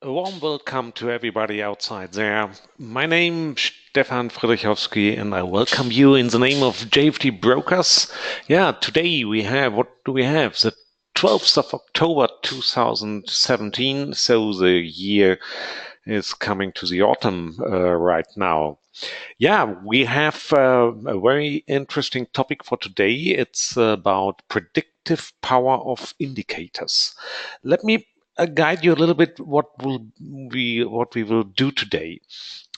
A warm welcome to everybody outside there. My name is Stefan Friedrichowski, and I welcome you in the name of JFD Brokers. Yeah, today we have, what do we have? The 12th of October 2017. So the year is coming to the autumn right now. Yeah, we have a very interesting topic for today. It's about predictive power of indicators. Let me guide you a little bit what we will do today.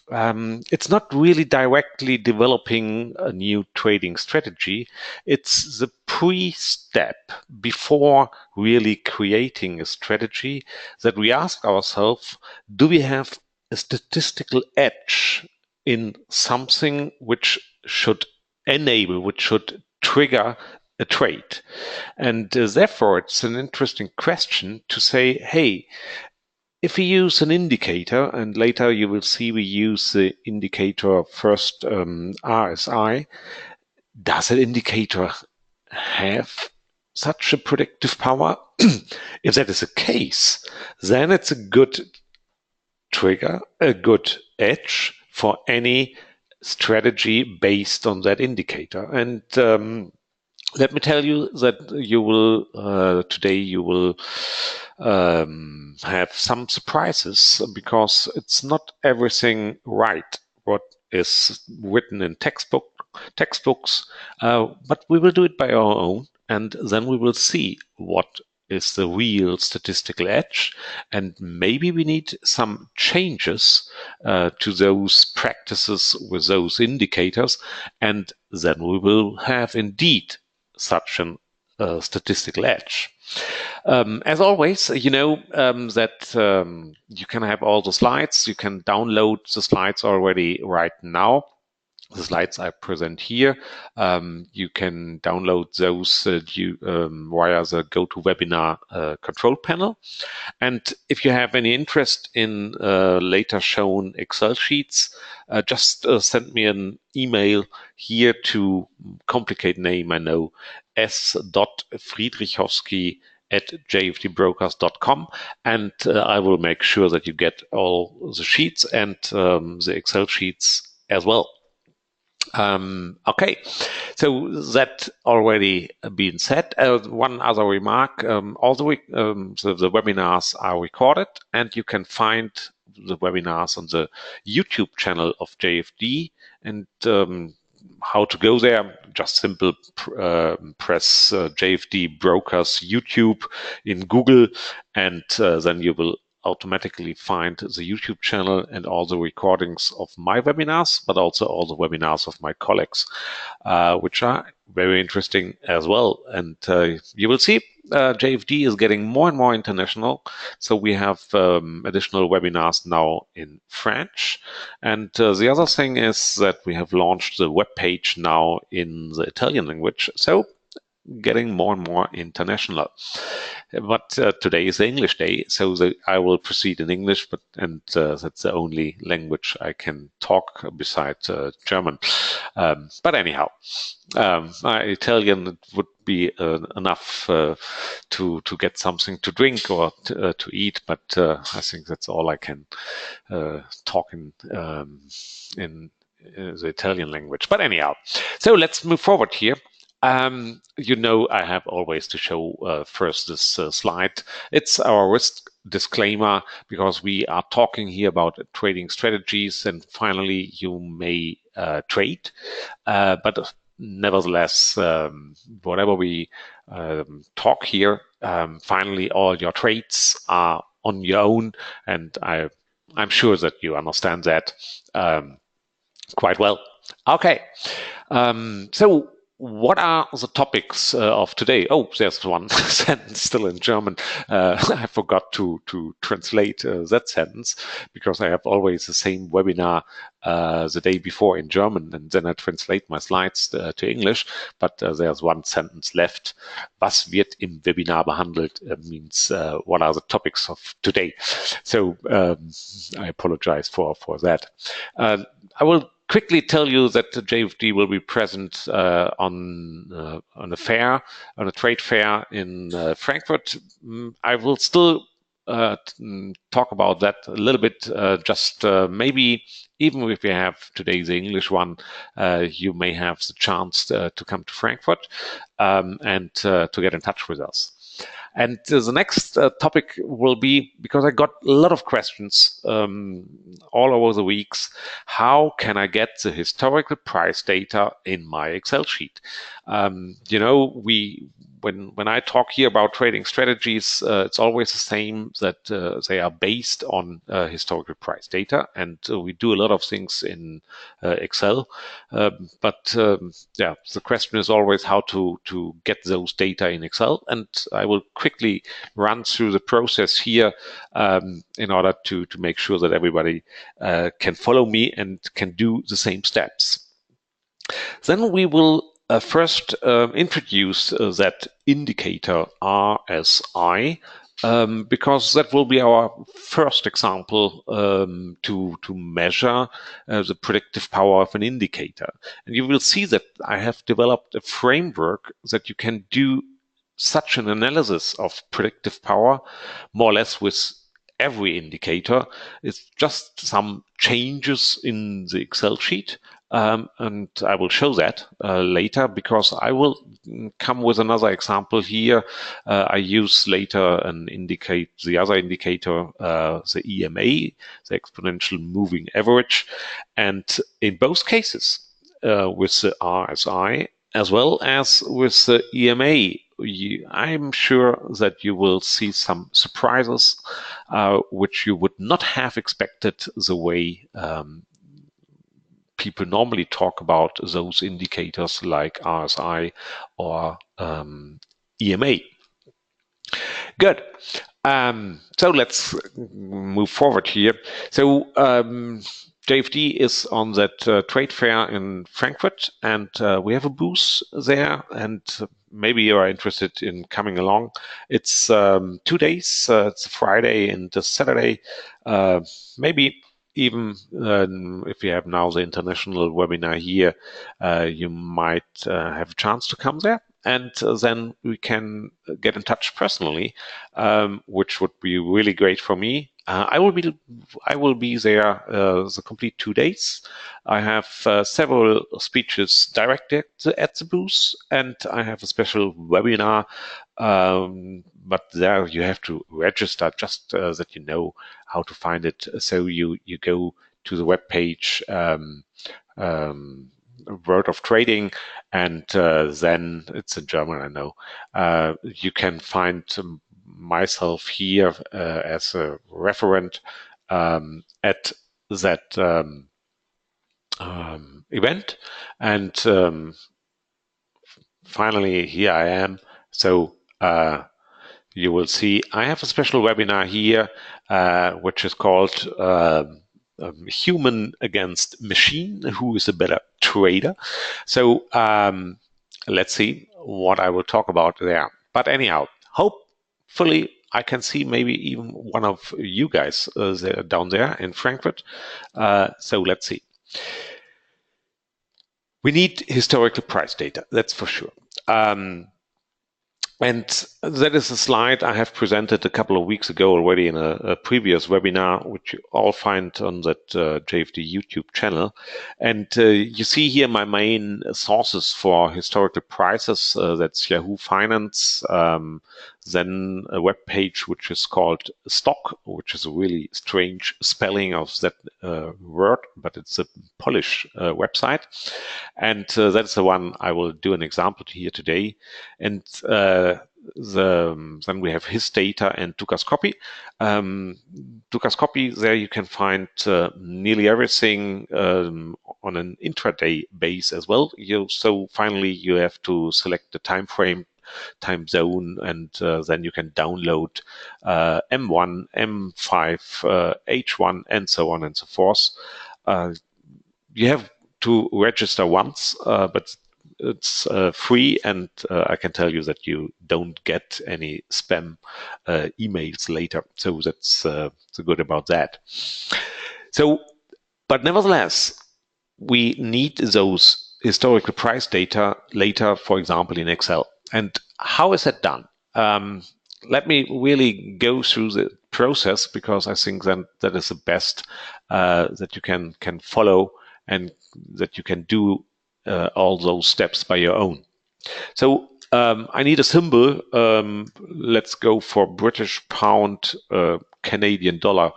It's not really directly developing a new trading strategy. It's the pre-step before really creating a strategy that we ask ourselves, do we have a statistical edge in something which should which should trigger a trade? And therefore, it's an interesting question to say, hey, if we use an indicator, and later you will see we use the indicator first, RSI, does an indicator have such a predictive power? If that is the case, then it's a good trigger, a good edge for any strategy based on that indicator. And let me tell you that you will today you will have some surprises because it's not everything right what is written in textbooks, but we will do it by our own, and then we will see what is the real statistical edge, and maybe we need some changes to those practices with those indicators, and then we will have indeed such an statistical edge. As always, you know that you can have all the slides. You can download the slides already right now. The slides I present here, you can download those via the GoToWebinar control panel. And if you have any interest in later shown Excel sheets, just send me an email here to complicate name, I know, s.friedrichowski@jfdbrokers.com, and I will make sure that you get all the sheets and the Excel sheets as well. Okay, so that already being said, one other remark, all the webinars are recorded, and you can find the webinars on the YouTube channel of JFD. And how to go there? Just simple press JFD Brokers YouTube in Google, and then you will automatically find the YouTube channel and all the recordings of my webinars, but also all the webinars of my colleagues, which are very interesting as well. And you will see JFD is getting more and more international. So we have additional webinars now in French. And the other thing is that we have launched the web page now in the Italian language. So getting more and more international. But today is the English day, so I will proceed in English, and that's the only language I can talk besides German. But anyhow, my Italian would be enough to get something to drink or to eat, but I think that's all I can talk in the Italian language. But anyhow, so let's move forward here. You know, I have always to show first this slide. It's our risk disclaimer because we are talking here about trading strategies, and finally you may trade. But nevertheless, whatever we talk here, finally all your trades are on your own, and I'm sure that you understand that quite well. Okay, so what are the topics of today? Oh, there's one sentence still in German. I forgot to translate that sentence because I have always the same webinar the day before in German, and then I translate my slides to English. But there's one sentence left. Was wird im Webinar behandelt means what are the topics of today. So I apologize for that. I will quickly tell you that the JFD will be present on a trade fair in Frankfurt. I will still talk about that a little bit. Just maybe even if you have today the English one, you may have the chance to come to Frankfurt and to get in touch with us. And the next topic will be, because I got a lot of questions all over the weeks, how can I get the historical price data in my Excel sheet? When I talk here about trading strategies, it's always the same that they are based on historical price data, and we do a lot of things in Excel. Yeah, the question is always how to get those data in Excel, and I will quickly run through the process here in order to make sure that everybody can follow me and can do the same steps. Then we will first introduce that indicator RSI, because that will be our first example to measure the predictive power of an indicator. And you will see that I have developed a framework that you can do such an analysis of predictive power more or less with every indicator. It's just some changes in the Excel sheet. And I will show that later, because I will come with another example here. I use later the other indicator, the EMA, the exponential moving average. And in both cases, with the RSI as well as with the EMA, I'm sure that you will see some surprises which you would not have expected, the way people normally talk about those indicators like RSI or EMA. Good. So let's move forward here. So JFD is on that trade fair in Frankfurt, and we have a booth there, and maybe you are interested in coming along. It's 2 days. It's a Friday and a Saturday. Maybe even if you have now the international webinar here, you might have a chance to come there. And then we can get in touch personally, which would be really great for me. I will be there the complete 2 days. I have several speeches directed at the booth, and I have a special webinar. But there you have to register, just that you know how to find it. So you go to the webpage World of Trading, and then it's in German, I know. You can find myself here as a referent at that event, and finally here I am. So you will see I have a special webinar here, which is called Human Against Machine, who is a better trader? So let's see what I will talk about there. But anyhow, hopefully I can see maybe even one of you guys down there in Frankfurt. So let's see. We need historical price data, that's for sure. And that is a slide I have presented a couple of weeks ago already in a previous webinar, which you all find on that JFD YouTube channel. And you see here my main sources for historical prices. That's Yahoo Finance, then a web page which is called Stock, which is a really strange spelling of that word, but it's a Polish website. And that's the one I will do an example here today. And then we have his data and Dukas copy. Dukas copy, there you can find nearly everything on an intraday base as well. So finally you have to select the time frame, time zone, and then you can download M1, M5, H1, and so on and so forth. You have to register once, but it's free, and I can tell you that you don't get any spam emails later. So that's so good about that. So, but nevertheless, we need those historical price data later, for example, in Excel. And how is that done? Let me really go through the process, because I think then that is the best that you can follow, and that you can do all those steps by your own. So I need a symbol. Let's go for British pound, Canadian dollar,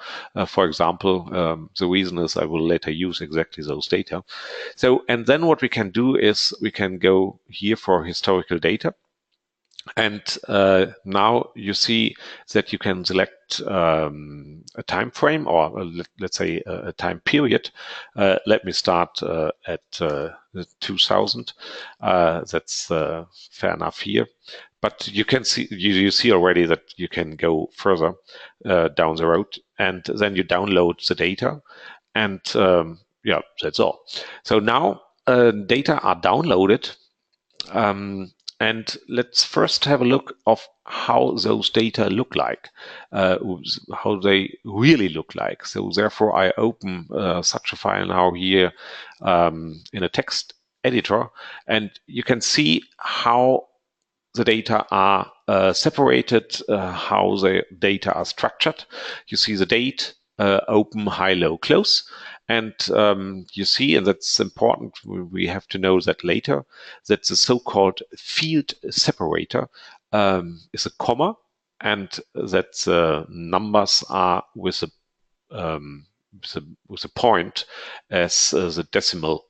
for example. The reason is I will later use exactly those data. So, and then what we can do is we can go here for historical data. And now you see that you can select a time frame, or let's say a time period. Let me start at 2000. That's fair enough here. But you can see, you see already that you can go further down the road, and then you download the data, and yeah, that's all. So now data are downloaded. And let's first have a look of how those data look like, how they really look like. So therefore, I open such a file now here in a text editor, and you can see how the data are separated, how the data are structured. You see the date, open, high, low, close. And you see, and that's important, we have to know that later, that the so-called field separator is a comma, and that the numbers are with a point as the decimal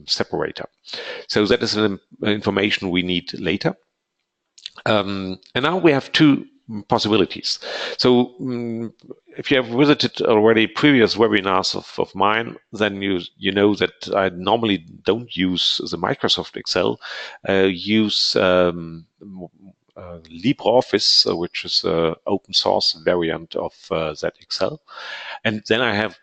separator. So that is an information we need later. And now we have two possibilities. So if you have visited already previous webinars of mine, then you know that I normally don't use the Microsoft Excel, use LibreOffice, which is an open source variant of that Excel. And then I have,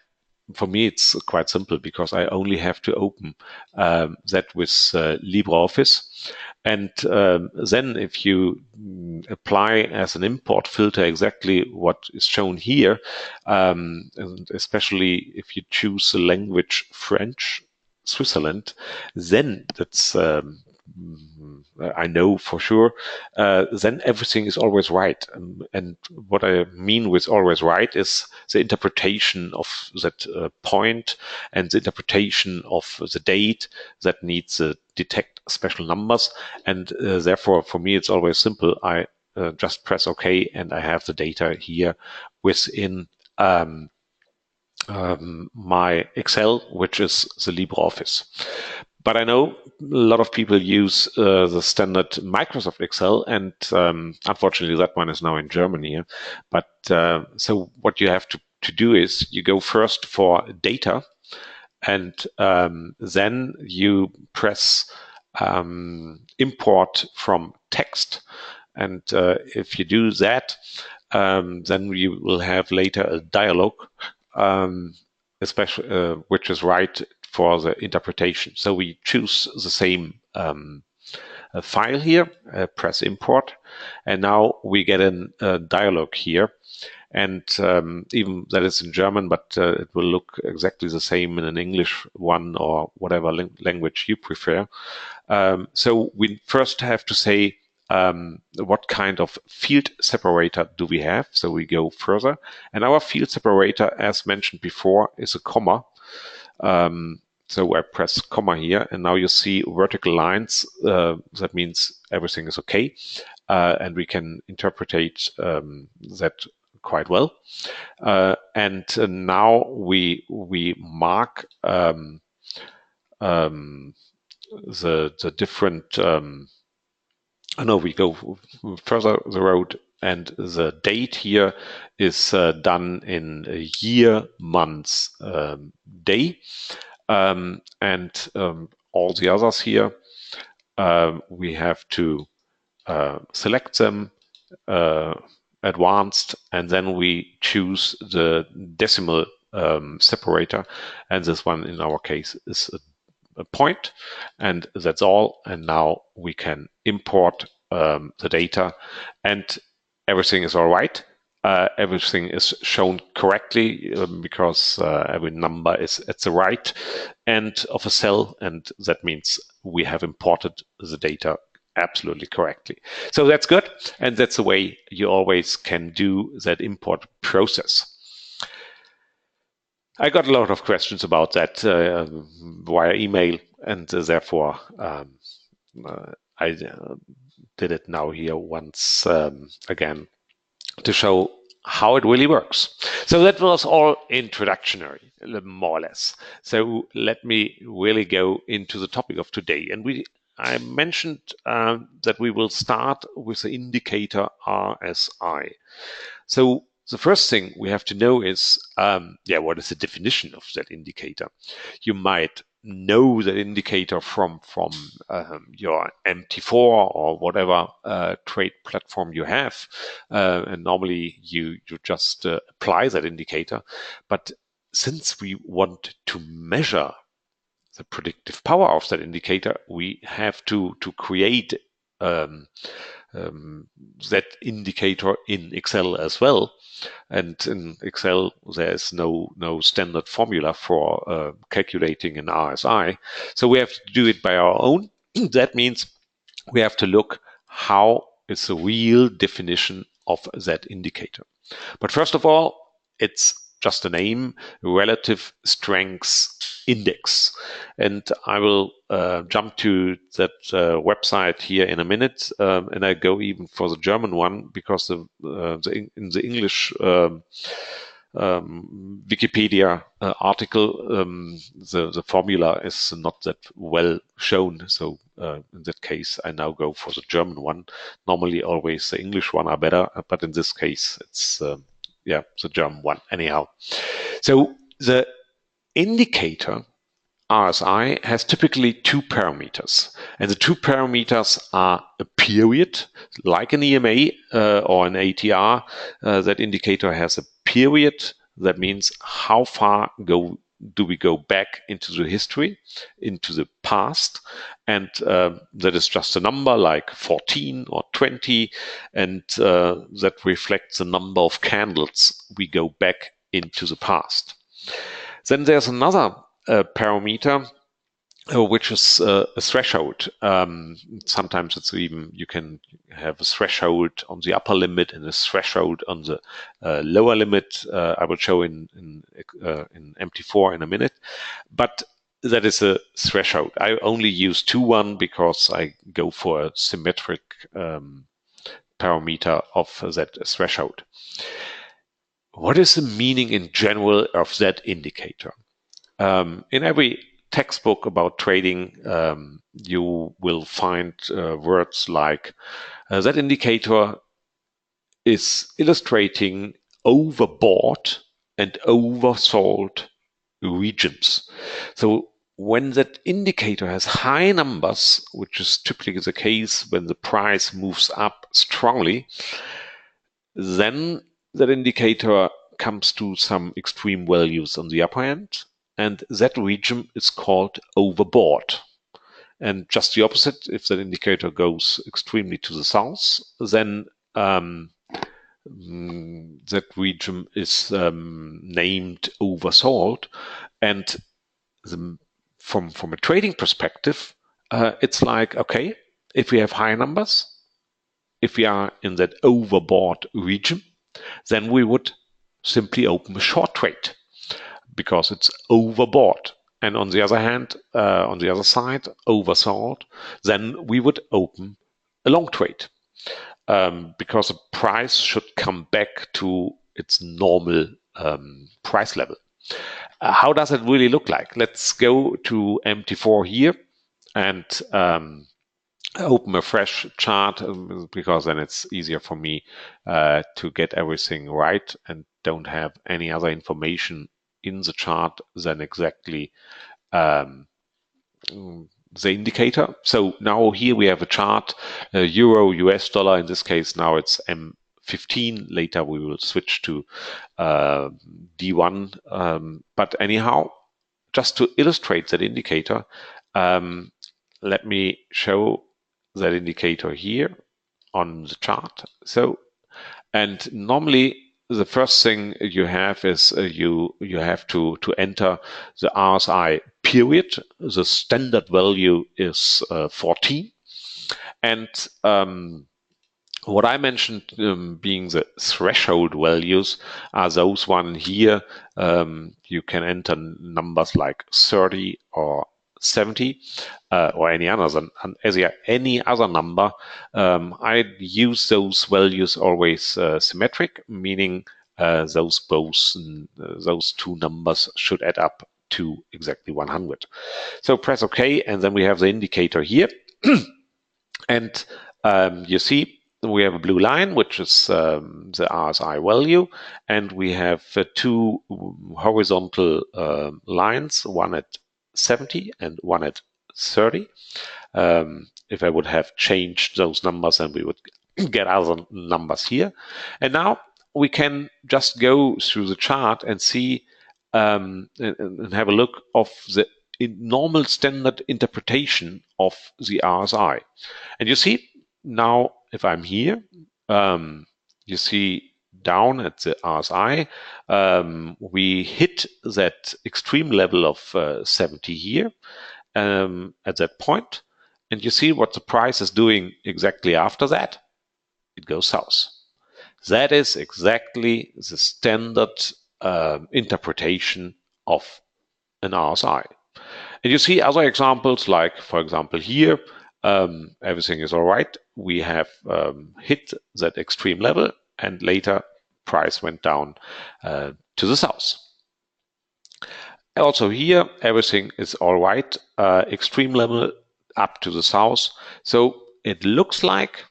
for me, it's quite simple, because I only have to open that with LibreOffice. And then if you apply as an import filter exactly what is shown here, and especially if you choose the language French, Switzerland, then that's I know for sure, then everything is always right. And what I mean with always right is the interpretation of that point, and the interpretation of the date that needs to detect special numbers. And therefore, for me, it's always simple. I just press OK, and I have the data here within my Excel, which is the LibreOffice. But I know a lot of people use the standard Microsoft Excel, and unfortunately that one is now in Germany. But so what you have to do is you go first for data, and then you press import from text. And if you do that, then you will have later a dialog, especially which is right for the interpretation. So we choose the same file here, press import, and now we get a dialog here. And even that is in German, but it will look exactly the same in an English one, or whatever language you prefer. So we first have to say what kind of field separator do we have. So we go further, and our field separator, as mentioned before, is a comma. So I press comma here, and now you see vertical lines. That means everything is okay, and we can interpret that quite well. And now we mark the different. No, we go further the road, and the date here is done in a year, month, day. And all the others here, we have to select them, advanced, and then we choose the decimal separator. And this one, in our case, is a point, and that's all. And now we can import the data, and everything is all right. Everything is shown correctly because every number is at the right end of a cell, and that means we have imported the data absolutely correctly. So that's good, and that's the way you always can do that import process. I got a lot of questions about that via email, and therefore I did it now here once again to show how it really works. So that was all introductory, more or less. So let me really go into the topic of today. And I mentioned that we will start with the indicator RSI. So the first thing we have to know is, what is the definition of that indicator? You might know that indicator from your MT4 or whatever trade platform you have, and normally you just apply that indicator. But since we want to measure the predictive power of that indicator, we have to create um, that indicator in Excel as well. And in Excel, there's no standard formula for calculating an RSI. So we have to do it by our own. That means we have to look how is the real definition of that indicator. But first of all, it's just a name, relative strengths index. And I will jump to that website here in a minute, and I go even for the German one because in the English Wikipedia article, the formula is not that well shown. So in that case, I now go for the German one. Normally, always the English one are better, but in this case, it's the German one. Anyhow, so the indicator RSI has typically two parameters, and the two parameters are a period, like an EMA or an ATR. That indicator has a period. That means how far do we go back into the history, into the past, and that is just a number like 14 or 20, and that reflects the number of candles we go back into the past. Then there's another parameter, which is a threshold. Sometimes it's even, you can have a threshold on the upper limit and a threshold on the lower limit. I will show in MT4 in a minute, but that is a threshold. I only use 2 because I go for a symmetric parameter of that threshold. What is the meaning in general of that indicator? In every textbook about trading, you will find words like that indicator is illustrating overbought and oversold regions. So when that indicator has high numbers, which is typically the case when the price moves up strongly, then that indicator comes to some extreme values on the upper end, and that region is called overbought. And just the opposite, if that indicator goes extremely to the south, then that region is named oversold. And from a trading perspective, it's like, okay, if we have high numbers, if we are in that overbought region, then we would simply open a short trade because it's overbought. And on the other hand, on the other side, oversold, then we would open a long trade because the price should come back to its normal price level. How does it really look like? Let's go to MT4 here and open a fresh chart because then it's easier for me to get everything right and don't have any other information in the chart than exactly the indicator. So now here we have a chart, euro, US dollar. In this case, now it's M15. Later we will switch to D1. But anyhow, just to illustrate that indicator, let me show that indicator here on the chart. So, and normally the first thing you have is you have to enter the RSI period. The standard value is 14, And what I mentioned being the threshold values are those one here. You can enter numbers like 30 or 70 or any other any other number. I use those values always symmetric, meaning those two numbers should add up to exactly 100. So press OK, and then we have the indicator here. And you see we have a blue line, which is the RSI value, and we have two horizontal lines, one at 70 and one at 30. If I would have changed those numbers, then we would get other numbers here. And now we can just go through the chart and see and have a look of the normal standard interpretation of the RSI. And you see now, if I'm here, you see down at the RSI, we hit that extreme level of 70 here at that point. And you see what the price is doing exactly after that. It goes south. That is exactly the standard interpretation of an RSI. And you see other examples, like, for example, here, everything is all right. We have hit that extreme level, and later price went down to the south. Also here, everything is all right. Extreme level up to the south. So it looks like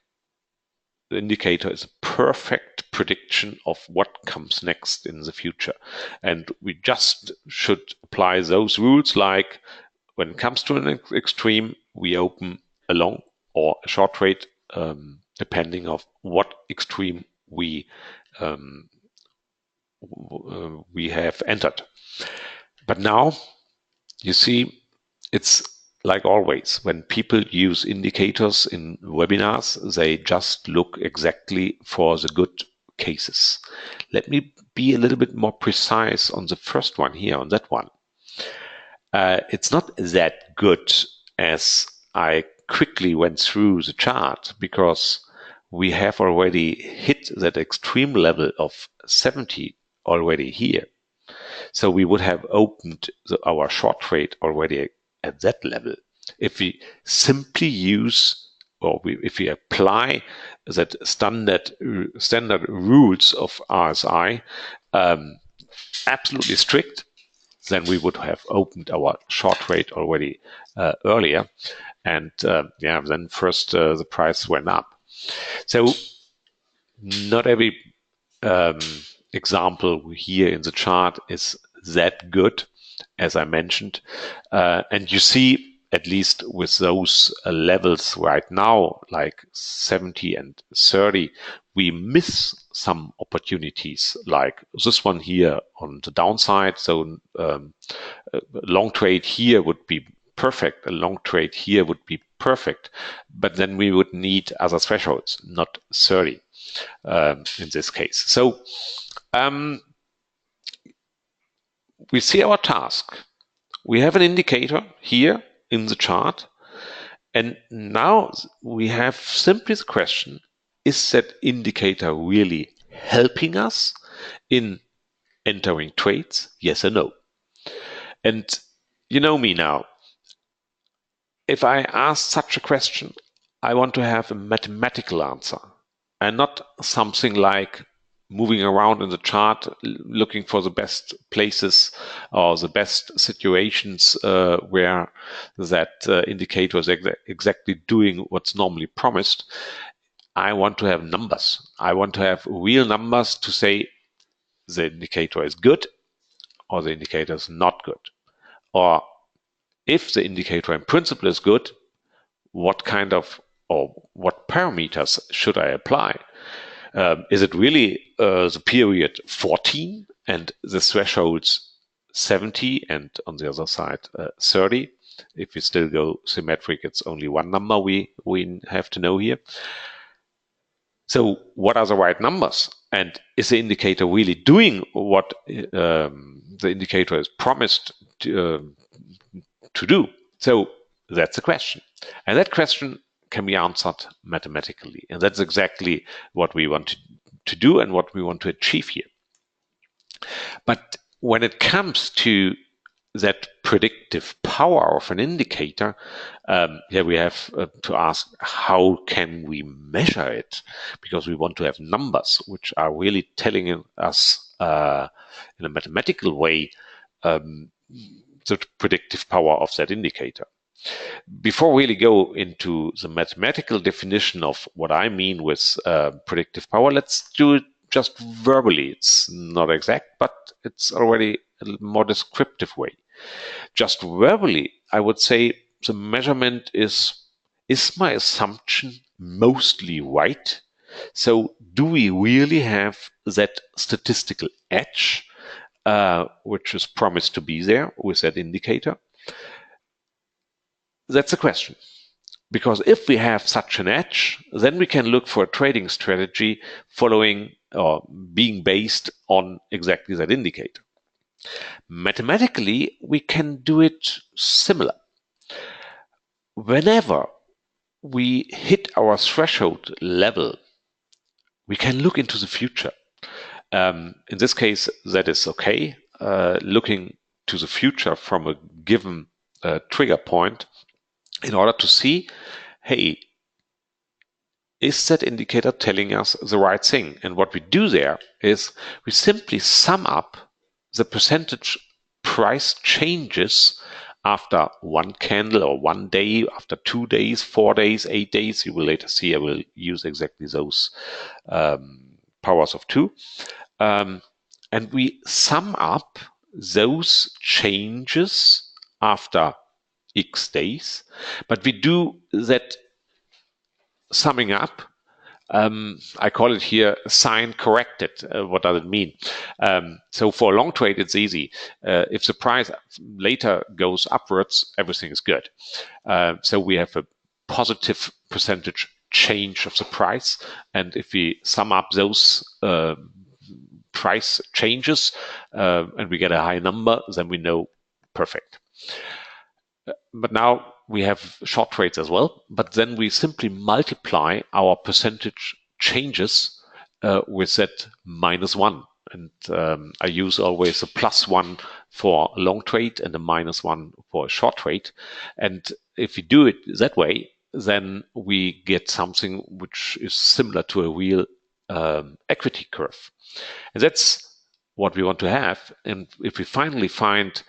the indicator is a perfect prediction of what comes next in the future. And we just should apply those rules, like when it comes to an extreme, we open a long or a short trade, depending on what extreme we have entered. But now you see, it's like always, when people use indicators in webinars, they just look exactly for the good cases. Let me be a little bit more precise on the first one here, on that one. It's not that good as I quickly went through the chart, because we have already hit that extreme level of 70 already here. So we would have opened our short trade already at that level. If we simply use, or if we apply that standard rules of RSI, absolutely strict, then we would have opened our short trade already earlier. And then first the price went up. So not every example here in the chart is that good, as I mentioned. And you see, at least with those levels right now, like 70 and 30, we miss some opportunities, like this one here on the downside. So long trade here would be perfect. A long trade here would be perfect. But then we would need other thresholds, not 30 in this case. So we see our task. We have an indicator here in the chart. And now we have simply the question, is that indicator really helping us in entering trades? Yes or no? And you know me now. If I ask such a question, I want to have a mathematical answer and not something like moving around in the chart, looking for the best places or the best situations where that indicator is exactly doing what's normally promised. I want to have numbers. I want to have real numbers to say the indicator is good or the indicator is not good. Or if the indicator in principle is good, what kind of or what parameters should I apply? Is it really the period 14 and the thresholds 70 and on the other side 30? If we still go symmetric, it's only one number we have to know here. So what are the right numbers? And is the indicator really doing what the indicator is promised to do? So that's the question. And that question can be answered mathematically. And that's exactly what we want to do and what we want to achieve here. But when it comes to that predictive power of an indicator, here we have to ask, how can we measure it? Because we want to have numbers which are really telling us in a mathematical way the predictive power of that indicator. Before we really go into the mathematical definition of what I mean with predictive power, let's do it just verbally. It's not exact, but it's already a more descriptive way. Just verbally, I would say the measurement is my assumption mostly right? So do we really have that statistical edge, which is promised to be there with that indicator? That's a question. Because if we have such an edge, then we can look for a trading strategy following or being based on exactly that indicator. Mathematically, we can do it similar. Whenever we hit our threshold level, we can look into the future. In this case, that is okay. Looking to the future from a given trigger point in order to see, hey, is that indicator telling us the right thing? And what we do there is we simply sum up the percentage price changes after one candle or 1 day, after 2 days, 4 days, 8 days. You will later see I will use exactly those powers of 2. And we sum up those changes after X days, but we do that summing up. I call it here sign corrected. What does it mean? So for a long trade, it's easy. If the price later goes upwards, everything is good. So we have a positive percentage change of the price. And if we sum up those price changes and we get a high number, then we know perfect. But now we have short trades as well, but then we simply multiply our percentage changes with that -1. And I use always a +1 for a long trade and a -1 for a short trade. And if we do it that way, then we get something which is similar to a real equity curve. And that's what we want to have. And if we finally find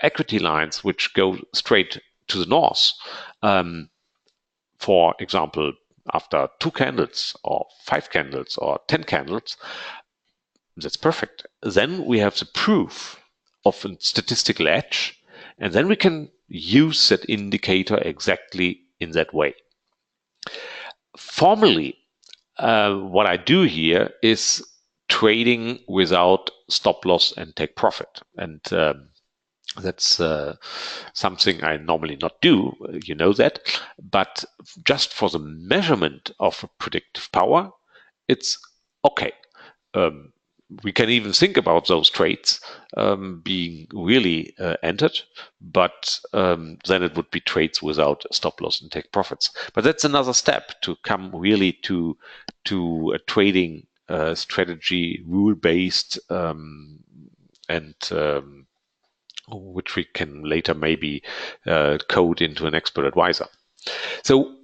equity lines which go straight to the north, for example, after 2 candles or 5 candles or 10 candles, that's perfect. Then we have the proof of a statistical edge, and then we can use that indicator exactly in that way. Formally, what I do here is trading without stop loss and take profit. And that's something I normally not do, you know that. But just for the measurement of predictive power, it's okay. We can even think about those trades being really entered, but then it would be trades without stop loss and take profits. But that's another step to come really to a trading strategy, rule-based, and which we can later maybe code into an expert advisor. So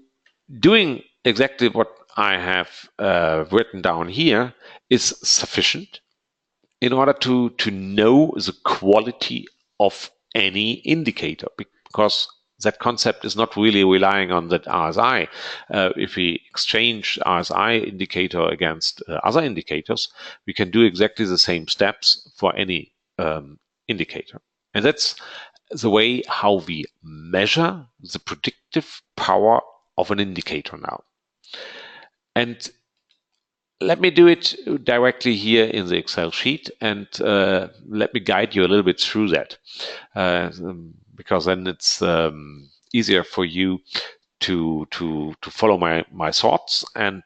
doing exactly what I have written down here is sufficient in order to know the quality of any indicator, because that concept is not really relying on that RSI. If we exchange RSI indicator against other indicators, we can do exactly the same steps for any indicator. And that's the way how we measure the predictive power of an indicator now. And let me do it directly here in the Excel sheet, and let me guide you a little bit through that, because then it's easier for you to follow my thoughts. And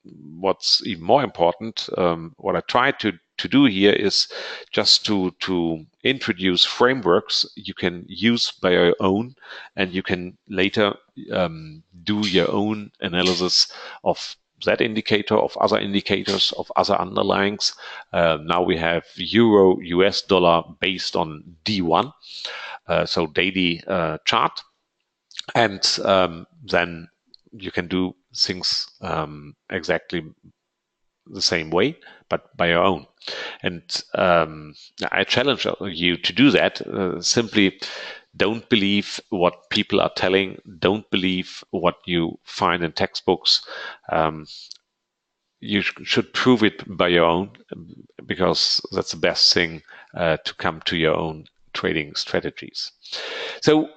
what's even more important, what I try to do here is just to introduce frameworks you can use by your own, and you can later do your own analysis of that indicator, of other indicators, of other underlyings. Now we have euro, US dollar based on D1, so daily chart. And then you can do things exactly the same way, but by your own. And I challenge you to do that. Simply don't believe what people are telling. Don't believe what you find in textbooks. You should prove it by your own, because that's the best thing to come to your own trading strategies. So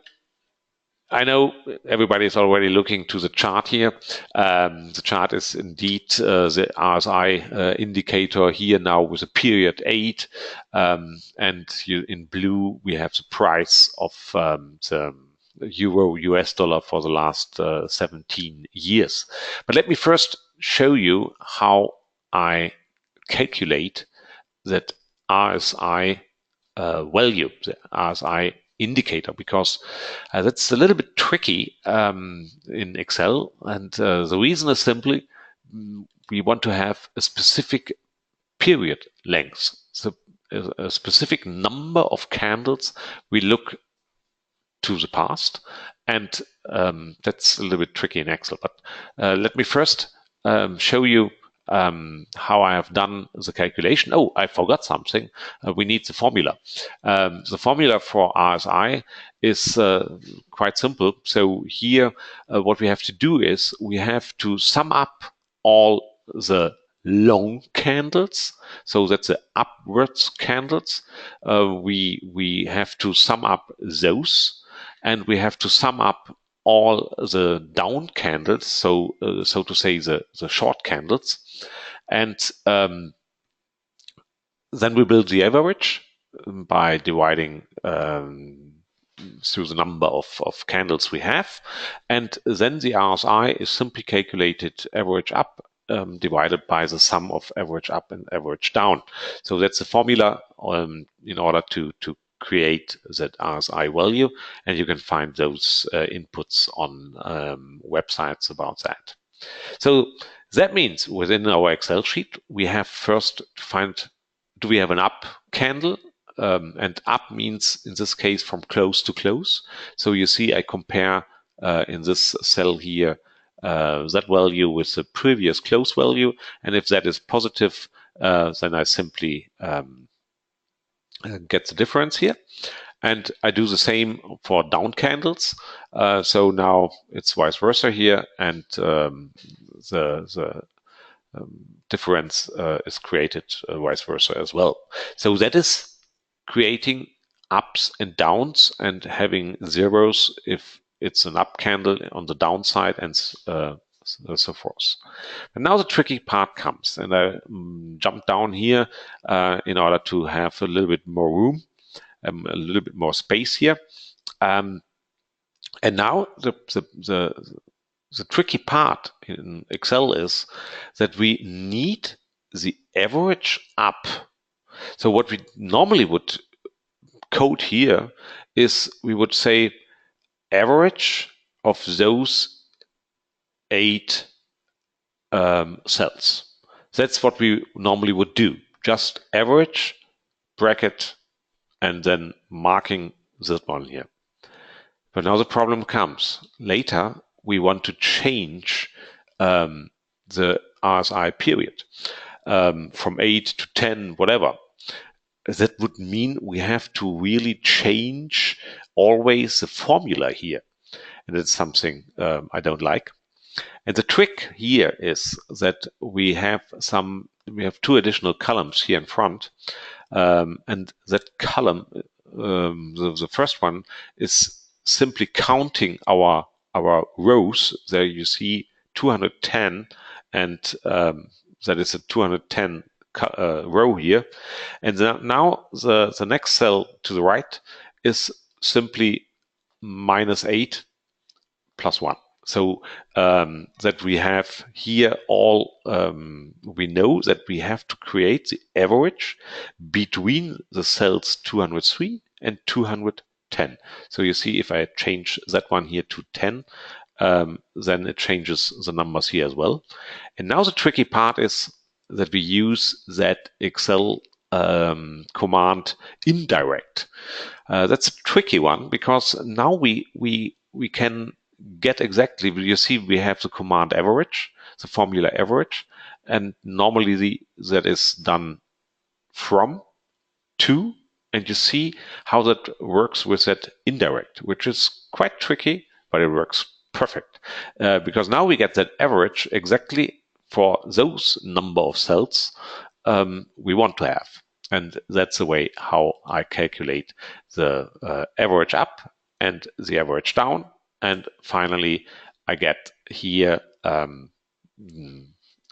I know everybody is already looking to the chart here. The chart is indeed the RSI indicator here now with a period 8. And in blue, we have the price of the euro US dollar for the last 17 years. But let me first show you how I calculate that RSI value, the RSI indicator, because that's a little bit tricky in Excel. And the reason is simply we want to have a specific period length, so a specific number of candles we look to the past. And that's a little bit tricky in Excel. But let me first show you how I have done the calculation. Oh, I forgot something. We need the formula. The formula for RSI is quite simple. So here, what we have to do is we have to sum up all the long candles. So that's the upwards candles. We have to sum up those, and we have to sum up all the down candles, so to say the short candles, and then we build the average by dividing through the number of candles we have, and then the RSI is simply calculated average up divided by the sum of average up and average down. So that's the formula in order to create that RSI value, and you can find those inputs on websites about that. So that means within our Excel sheet, we have first to find, do we have an up candle? And up means, in this case, from close to close. So you see I compare in this cell here that value with the previous close value, and if that is positive, then I simply get the difference here. And I do the same for down candles. So now it's vice versa here, and the difference is created vice versa as well. So that is creating ups and downs and having zeros if it's an up candle on the downside, and so forth. And now the tricky part comes, and I jump down here in order to have a little bit more room, a little bit more space here. And now the tricky part in Excel is that we need the average up. So what we normally would code here is we would say average of those 8 cells. That's what we normally would do. Just average, bracket, and then marking this one here. But now the problem comes. Later, we want to change the RSI period from 8 to 10, whatever. That would mean we have to really change always the formula here. And it's something I don't like. And the trick here is that we have 2 additional columns here in front. And that column, the first one, is simply counting our rows. There you see 210, and that is a 210 row here. And now the next cell to the right is simply -8 plus 1. So that we have here all, we know that we have to create the average between the cells 203 and 210. So you see, if I change that one here to 10, then it changes the numbers here as well. And now the tricky part is that we use that Excel command indirect. That's a tricky one because now we can get exactly. You see, we have the command average, the formula average, and normally that is done from to, and you see how that works with that indirect, which is quite tricky, but it works perfect because now we get that average exactly for those number of cells we want to have. And that's the way how I calculate the average up and the average down. And finally, I get here the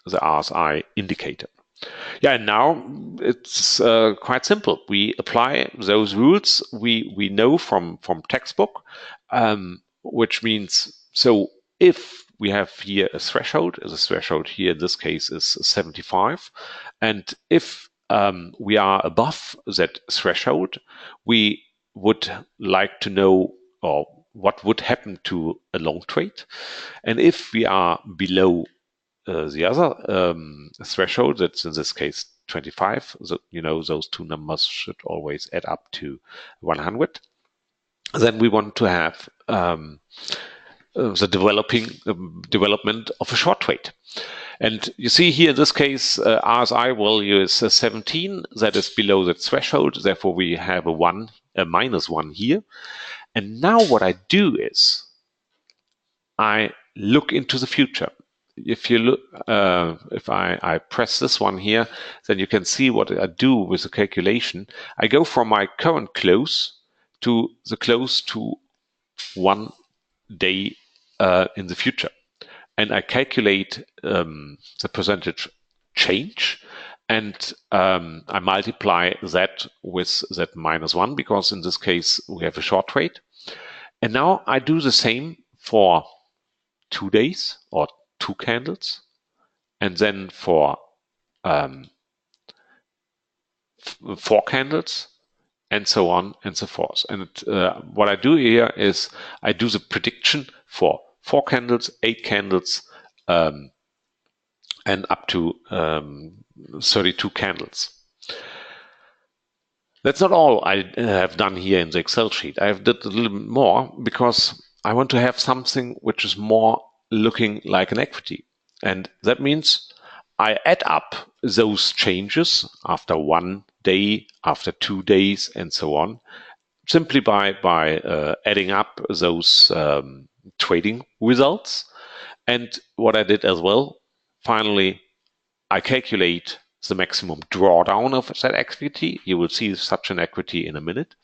RSI indicator. Yeah, and now it's quite simple. We apply those rules we know from textbook, which means, so if we have here a threshold, the threshold here in this case is 75, and if we are above that threshold, we would like to know or what would happen to a long trade, and if we are below the other threshold, that's in this case 25. So, those two numbers should always add up to 100. Then we want to have the development of a short trade. And you see here in this case, RSI value is 17. That is below the threshold. Therefore, we have a minus 1 here. And now what I do is I look into the future. If you look, if I press this one here, then you can see what I do with the calculation. I go from my current close to the close to 1 day in the future. And I calculate the percentage change, and I multiply that with that minus 1, because in this case we have a short trade. And now I do the same for 2 days or 2 candles, and then for 4 candles, and so on and so forth. And what I do here is I do the prediction for 4 candles, 8 candles, and up to 32 candles. That's not all I have done here in the Excel sheet. I have did a little bit more because I want to have something which is more looking like an equity. And that means I add up those changes after 1 day, after 2 days, and so on, simply by adding up those trading results. And what I did as well, finally, I calculate the maximum drawdown of that equity. You will see such an equity in a minute.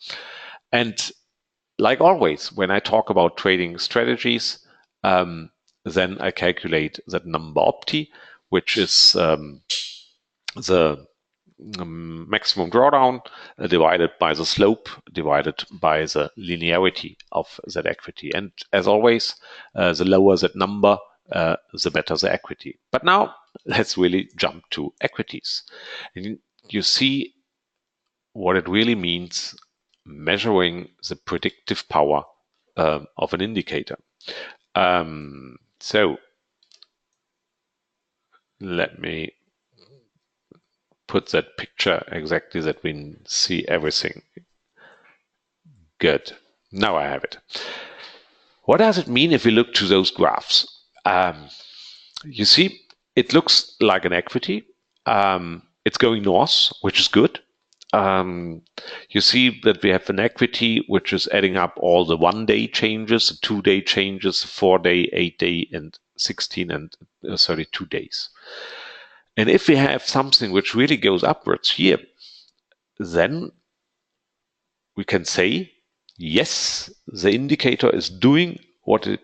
And like always, when I talk about trading strategies, then I calculate that number opti, which is the maximum drawdown divided by the slope divided by the linearity of that equity. And as always, the lower that number, the better the equity. But now let's really jump to equities. And you see what it really means measuring the predictive power of an indicator. So let me put that picture exactly that we see everything. Good. Now I have it. What does it mean if we look to those graphs? You see, it looks like an equity. It's going north, which is good. You see that we have an equity which is adding up all the 1 day changes, the 2 day changes, 4 day, 8 day, and 16 and 32 days. And if we have something which really goes upwards here, then we can say, yes, the indicator is doing what it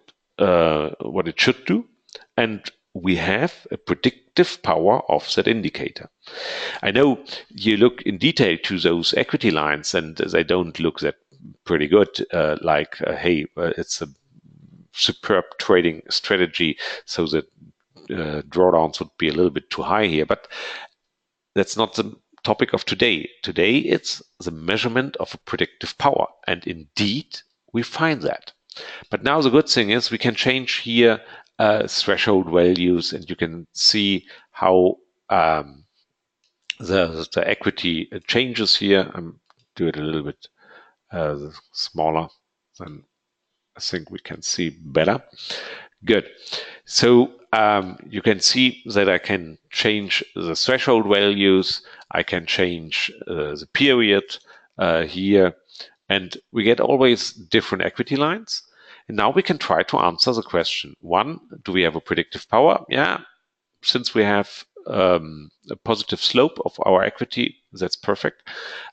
should do, and we have a predictive power of that indicator. I know you look in detail to those equity lines, and they don't look that pretty good. Hey, it's a superb trading strategy, so that drawdowns would be a little bit too high here. But that's not the topic of today. Today, it's the measurement of a predictive power, and indeed, we find that. But now the good thing is we can change here threshold values, and you can see how the equity changes here. I'm do it a little bit smaller, then I think we can see better. Good. So you can see that I can change the threshold values. I can change the period here, and we get always different equity lines. And now we can try to answer the question. One, do we have a predictive power? Yeah, since we have a positive slope of our equity, that's perfect.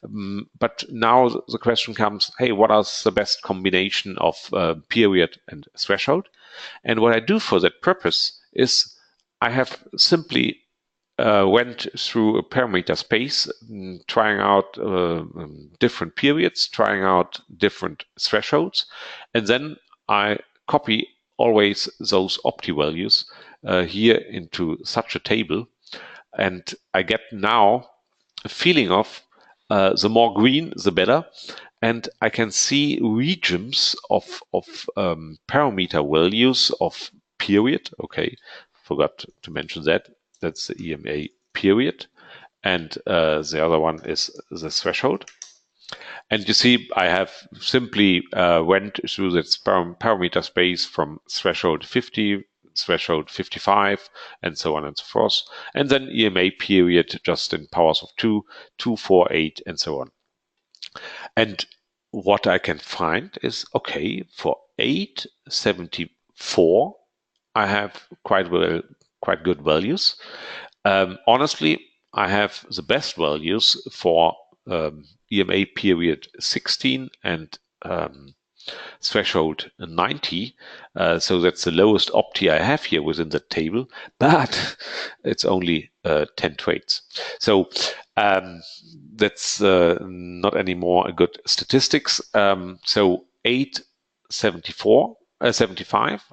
But now the question comes, hey, what is the best combination of period and threshold? And what I do for that purpose is I have simply went through a parameter space, trying out different periods, trying out different thresholds, and then I copy always those opti values here into such a table, and I get now a feeling of the more green, the better. And I can see regions of parameter values of period. Okay, forgot to mention that. That's the EMA period. And the other one is the threshold. And you see, I have simply went through this parameter space from threshold 50, threshold 55, and so on and so forth. And then EMA period just in powers of 2, 2, 4, 8, and so on. And what I can find is, okay, for 874, I have quite good values. Honestly, I have the best values for EMA period 16 and threshold 90. So that's the lowest opti I have here within the table, but it's only 10 trades. So that's not anymore a good statistics. So 874, 75,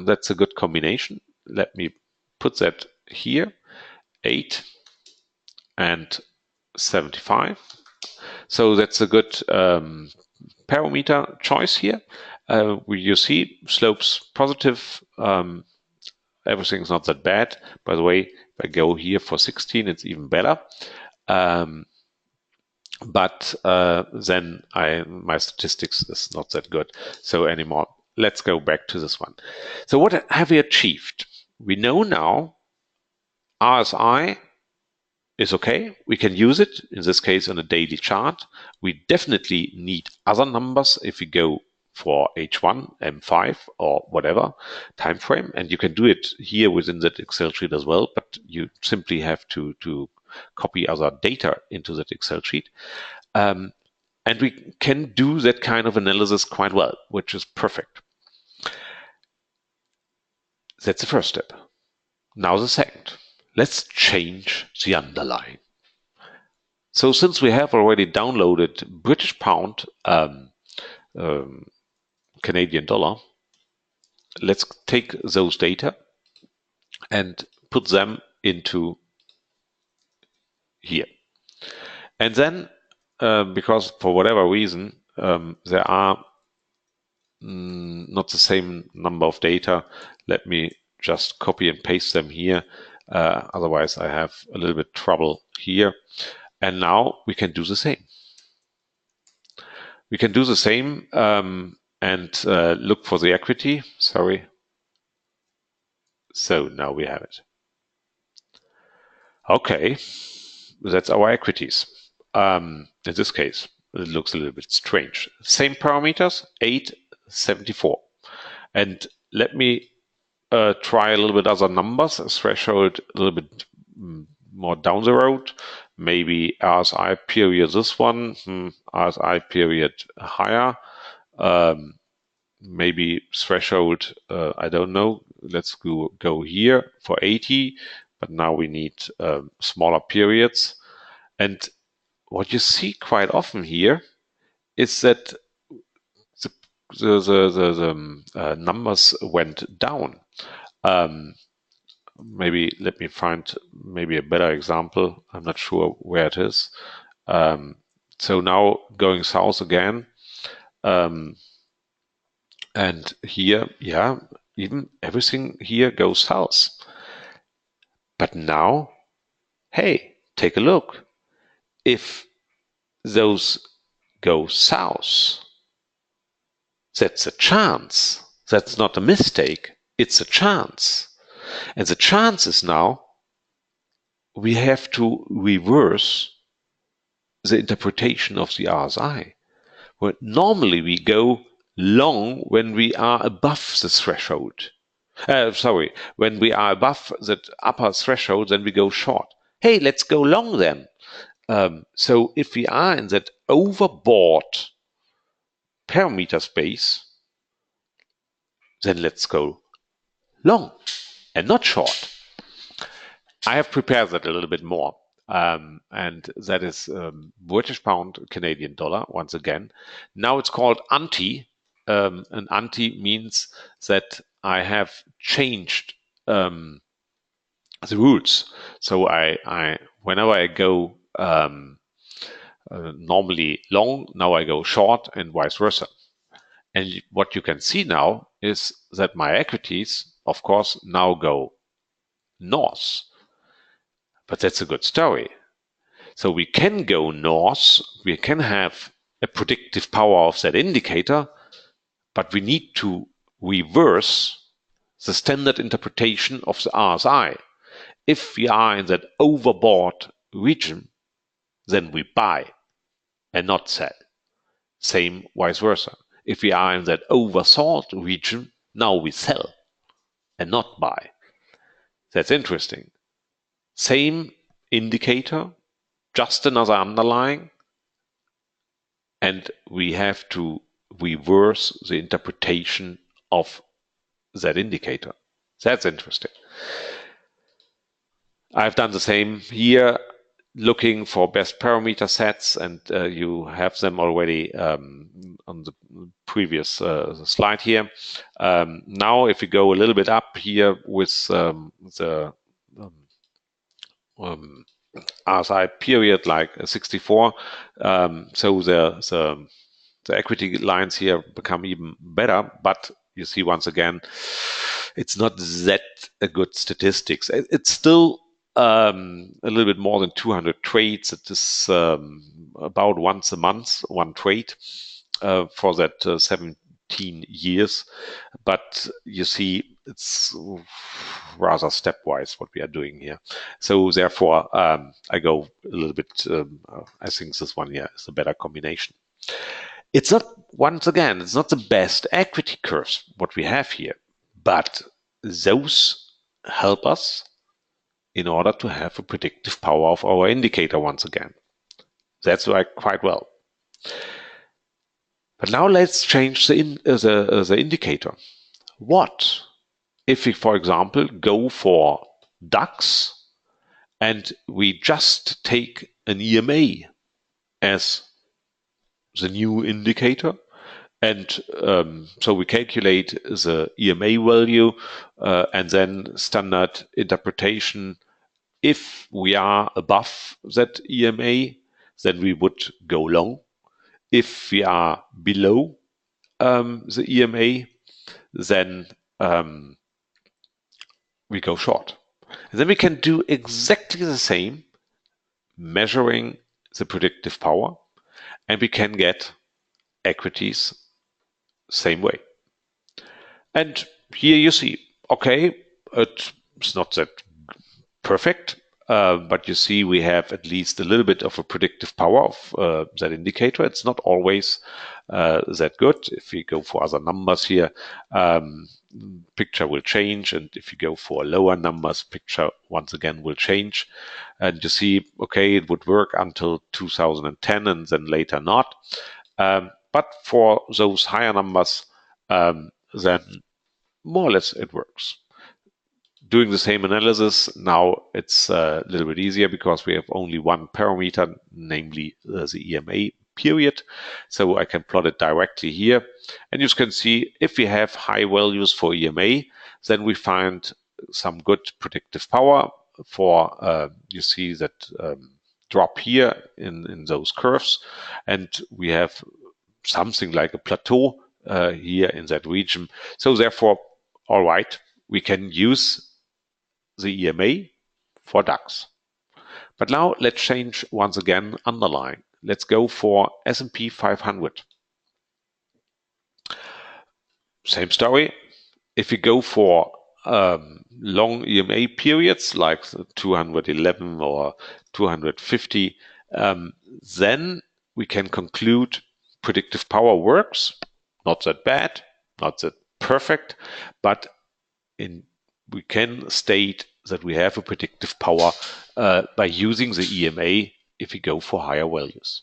that's a good combination. Let me put that here, 8 and 75. So that's a good parameter choice here. You see slopes positive. Everything's not that bad. By the way, if I go here for 16, it's even better. But then my statistics is not that good. So anymore, let's go back to this one. So what have we achieved? We know now RSI is okay. We can use it, in this case, on a daily chart. We definitely need other numbers if we go for H1, M5, or whatever time frame. And you can do it here within that Excel sheet as well, but you simply have to copy other data into that Excel sheet. And we can do that kind of analysis quite well, which is perfect. That's the first step. Now the second. Let's change the underlying. So since we have already downloaded British pound, Canadian dollar, let's take those data and put them into here. And then, because for whatever reason, there are not the same number of data, let me just copy and paste them here. Otherwise, I have a little bit trouble here. And now we can do the same. We can do the same and look for the equity. Sorry. So now we have it. Okay, that's our equities. In this case, it looks a little bit strange. Same parameters, 874. And let me try a little bit other numbers, a threshold a little bit more down the road. Maybe RSI period this one, RSI period higher. Maybe threshold, I don't know. Let's go here for 80, but now we need smaller periods. And what you see quite often here is that the numbers went down. Maybe let me find maybe a better example. I'm not sure where it is. So now going south again. And here, yeah, even everything here goes south. But now, hey, take a look. If those go south, that's a chance. That's not a mistake. It's a chance. And the chance is now we have to reverse the interpretation of the RSI. Well, normally we go long when we are above the threshold. When we are above that upper threshold, then we go short. Hey, let's go long then. So if we are in that overbought parameter space, then let's go long and not short. I have prepared that a little bit more. And that is British pound, Canadian dollar, once again. Now it's called anti. And anti means that I have changed the rules. So whenever I go normally long, now I go short and vice versa. And what you can see now is that my equities, of course, now go north. But that's a good story. So we can go north, we can have a predictive power of that indicator, but we need to reverse the standard interpretation of the RSI. If we are in that overbought region, then we buy and not sell. Same vice versa. If we are in that oversold region, now we sell and not buy. That's interesting. Same indicator, just another underlying, and we have to reverse the interpretation of that indicator. That's interesting. I've done the same here, looking for best parameter sets, and you have them already on the previous slide here. Now, if we go a little bit up here with the RSI period, like 64, so the equity lines here become even better, but you see once again, it's not that a good statistics. It's still a little bit more than 200 trades. It is about once a month, one trade for that 17 years. But you see, it's rather stepwise what we are doing here. So therefore, I go a little bit, I think this one here is a better combination. It's not, once again, it's not the best equity curves, what we have here, but those help us in order to have a predictive power of our indicator once again. That's quite well. But now let's change the indicator. What if we, for example, go for DAX and we just take an EMA as the new indicator? And so we calculate the EMA value and then standard interpretation. If we are above that EMA, then we would go long. If we are below the EMA, then we go short. And then we can do exactly the same, measuring the predictive power, and we can get equities same way. And here you see, okay, it's not that perfect, but you see we have at least a little bit of a predictive power of that indicator. It's not always that good. If we go for other numbers here, picture will change, and if you go for lower numbers, picture once again will change. And you see, okay, it would work until 2010 and then later not. But for those higher numbers, then more or less it works. Doing the same analysis, now it's a little bit easier because we have only one parameter, namely the EMA period. So I can plot it directly here. And you can see if we have high values for EMA, then we find some good predictive power for, you see that drop here in those curves. And we have something like a plateau here in that region. So therefore, all right, we can use the EMA for DAX. But now let's change once again underlying. Let's go for S&P 500. Same story. If we go for long EMA periods like 211 or 250, then we can conclude predictive power works. Not that bad, not that perfect, but we can state that we have a predictive power by using the EMA if we go for higher values.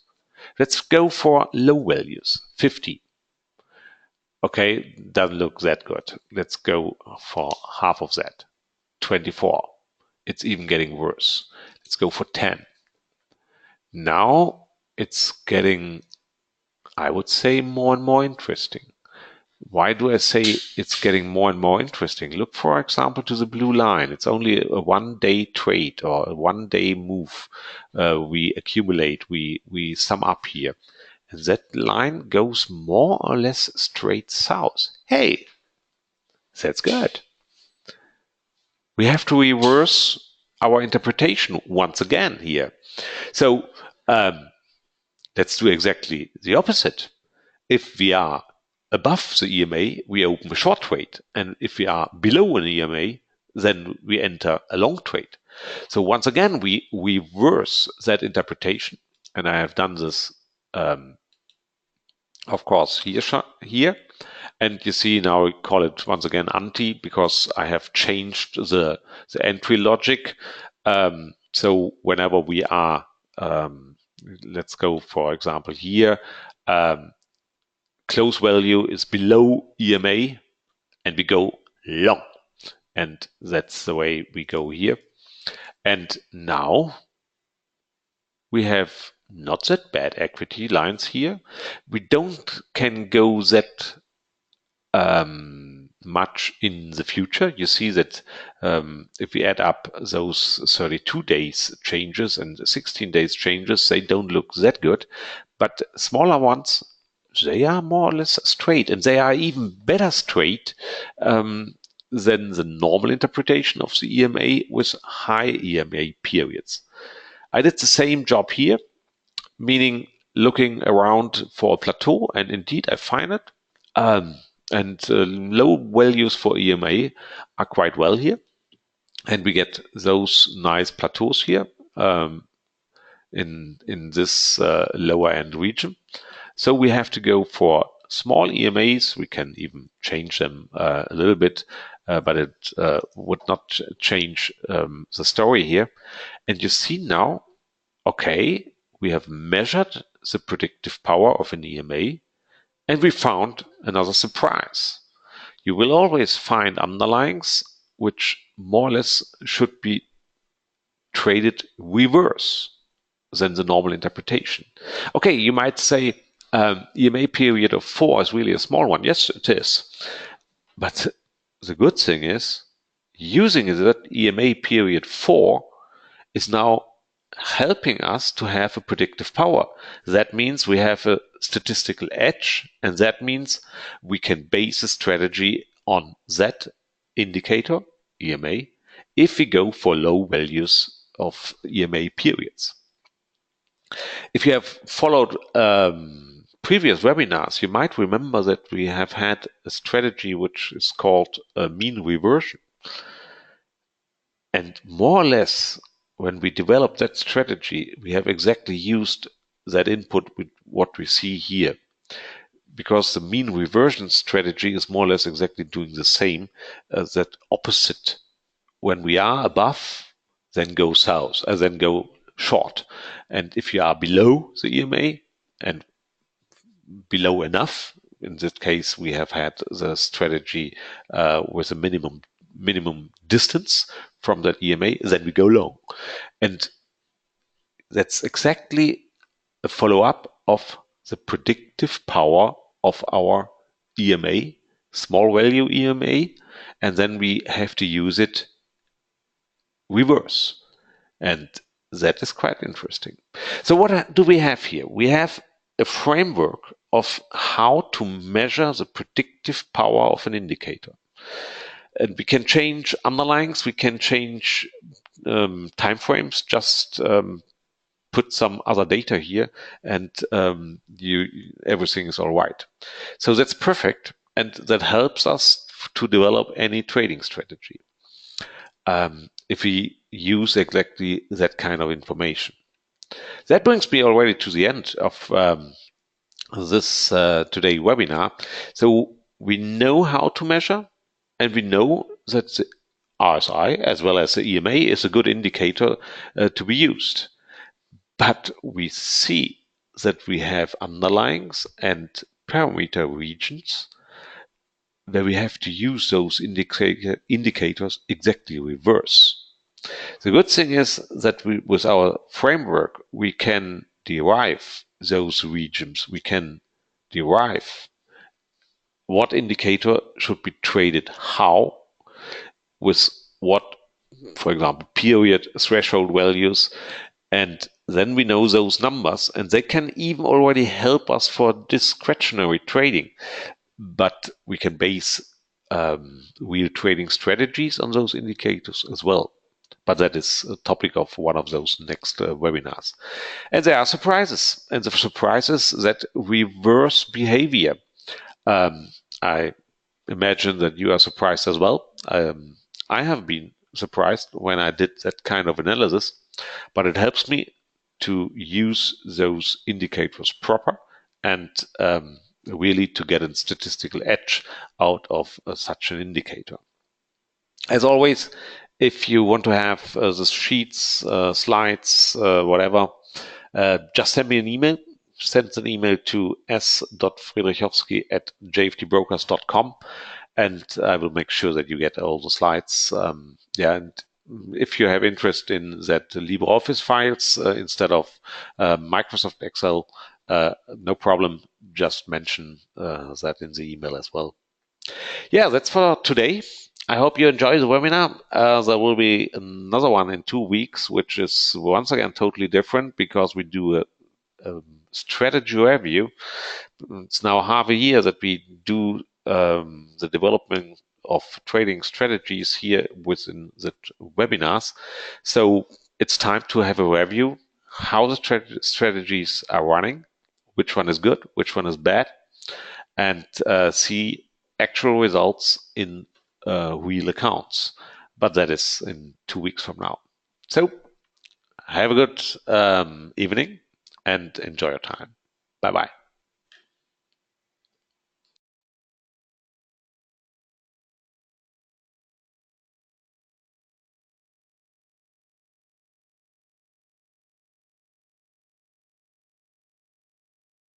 Let's go for low values, 50. Okay, doesn't look that good. Let's go for half of that, 24. It's even getting worse. Let's go for 10. Now it's getting, I would say, more and more interesting. Why do I say it's getting more and more interesting? Look, for example, to the blue line. It's only a one-day trade or a one-day move we accumulate, we sum up here. And that line goes more or less straight south. Hey, that's good. We have to reverse our interpretation once again here. So let's do exactly the opposite. If we are above the EMA, we open a short trade. And if we are below an EMA, then we enter a long trade. So once again, we reverse that interpretation. And I have done this, of course, here. And you see now we call it once again anti because I have changed the entry logic. So whenever we are, let's go, for example, here, close value is below EMA and we go long. And that's the way we go here. And now we have not that bad equity lines here. We don't can go that much in the future. You see that if we add up those 32 days changes and 16 days changes, they don't look that good. But smaller ones, they are more or less straight, and they are even better straight than the normal interpretation of the EMA with high EMA periods. I did the same job here, meaning looking around for a plateau, and indeed I find it. And low values for EMA are quite well here. And we get those nice plateaus here in this lower end region. So we have to go for small EMAs. We can even change them a little bit, but it would not change the story here. And you see now, okay, we have measured the predictive power of an EMA, and we found another surprise. You will always find underlyings which more or less should be traded reverse than the normal interpretation. Okay, you might say EMA period of 4 is really a small one. Yes, it is. But the good thing is, using that EMA period 4 is now helping us to have a predictive power. That means we have a statistical edge, and that means we can base a strategy on that indicator, EMA, if we go for low values of EMA periods. If you have followed previous webinars, you might remember that we have had a strategy which is called mean reversion. And more or less, when we developed that strategy, we have exactly used that input with what we see here. Because the mean reversion strategy is more or less exactly doing the same as that opposite. When we are above, then go south, then go short. And if you are below the EMA and below enough, in this case, we have had the strategy with a minimum distance from that EMA, then we go long. And that's exactly a follow-up of the predictive power of our EMA, small value EMA, and then we have to use it reverse. And that is quite interesting. So what do we have here? We have a framework of how to measure the predictive power of an indicator. And we can change underlyings, we can change time frames, just put some other data here, and everything is all right. So that's perfect, and that helps us to develop any trading strategy if we use exactly that kind of information. That brings me already to the end of this today webinar. So we know how to measure, and we know that the RSI as well as the EMA is a good indicator to be used. But we see that we have underlyings and parameter regions where we have to use those indicators exactly reverse. The good thing is that with our framework, we can derive those regions. We can derive what indicator should be traded how, with what, for example, period threshold values, and then we know those numbers, and they can even already help us for discretionary trading. But we can base real trading strategies on those indicators as well. But that is a topic of one of those next webinars. And there are surprises, and the surprises that reverse behavior. I imagine that you are surprised as well. I have been surprised when I did that kind of analysis, but it helps me to use those indicators proper and really to get a statistical edge out of such an indicator. As always, if you want to have the sheets, slides, whatever, just send me an email. Send an email to s.friedrichowski@jftbrokers.com, and I will make sure that you get all the slides. And if you have interest in that LibreOffice files instead of Microsoft Excel, no problem. Just mention that in the email as well. Yeah, that's for today. I hope you enjoy the webinar. There will be another one in 2 weeks, which is once again totally different because we do a strategy review. It's now half a year that we do the development of trading strategies here within the webinars. So it's time to have a review how the strategies are running, which one is good, which one is bad, and see actual results in real accounts. But that is in 2 weeks from now. So have a good evening and enjoy your time. Bye-bye.